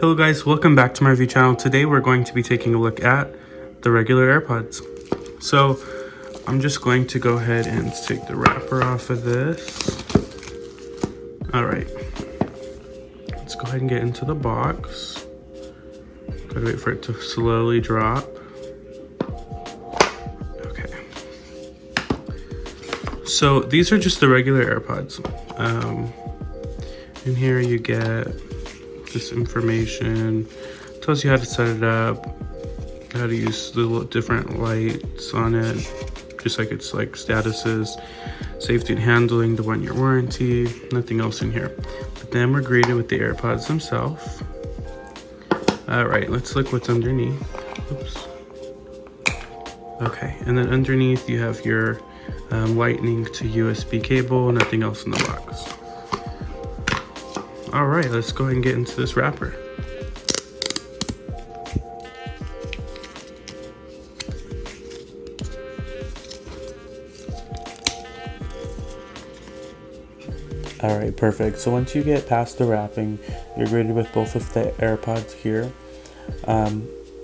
Hello guys, welcome back to my review channel. Today we're going to be taking a look at the regular AirPods. So I'm just going to go ahead and take the wrapper off of this. Alright, let's go ahead and get into the box. Gotta wait for it to slowly drop. Okay. So these are just the regular AirPods. In here you get this information, tells you how to set it up, how to use the different lights on it, just like it's like statuses, safety and handling, the 1-year warranty, nothing else in here. But then we're greeted with the AirPods themselves. All right, let's look what's underneath. Oops. Okay, and then underneath you have your lightning to USB cable, nothing else in the box. All right, let's go ahead and get into this wrapper. All right, perfect. So once you get past the wrapping, you're greeted with both of the AirPods here.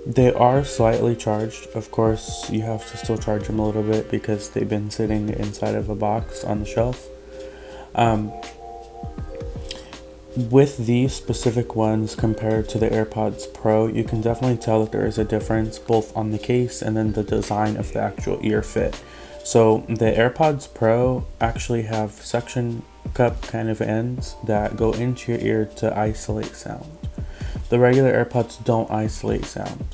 They are slightly charged. Of course, you have to still charge them a little bit because they've been sitting inside of a box on the shelf. With these specific ones compared to the AirPods Pro, you can definitely tell that there is a difference both on the case and then the design of the actual ear fit. So the AirPods Pro actually have suction cup kind of ends that go into your ear to isolate sound. The regular AirPods don't isolate sound.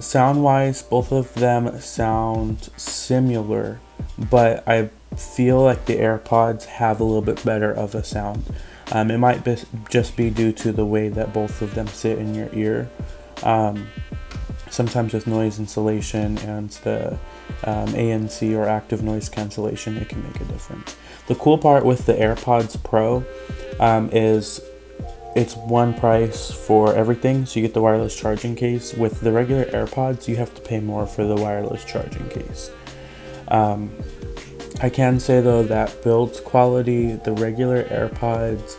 Sound wise, both of them sound similar, but I feel like the AirPods have a little bit better of a sound. It might just be due to the way that both of them sit in your ear. Sometimes with noise insulation and the ANC or active noise cancellation, it can make a difference. The cool part with the AirPods Pro is it's one price for everything. So you get the wireless charging case. With the regular AirPods, you have to pay more for the wireless charging case. I can say though that build quality, the regular AirPods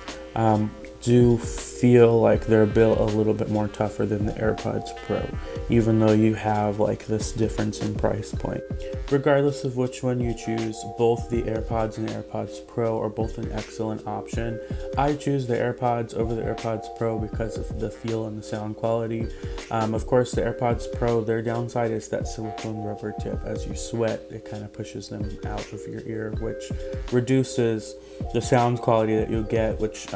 do feel like they're built a little bit more tougher than the AirPods Pro, even though you have like this difference in price point. Regardless of which one you choose, both the AirPods and AirPods Pro are both an excellent option. I choose the AirPods over the AirPods Pro because of the feel and the sound quality. Of course, the AirPods Pro, their downside is that silicone rubber tip. As you sweat, it kind of pushes them out of your ear, which reduces the sound quality that you'll get, which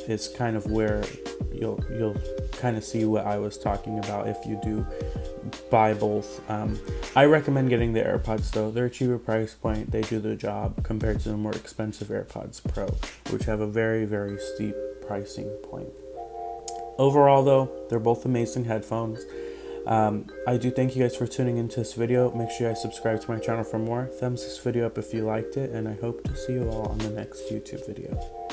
is kind of where you'll kind of see what I was talking about if you do buy both. I recommend getting the AirPods though. They're a cheaper price point, they do the job compared to the more expensive AirPods Pro, which have a very, very steep pricing point. Overall though, they're both amazing headphones. I do thank you guys for tuning into this video. Make sure you guys subscribe to my channel for more. Thumbs this video up if you liked it, and I hope to see you all on the next YouTube video.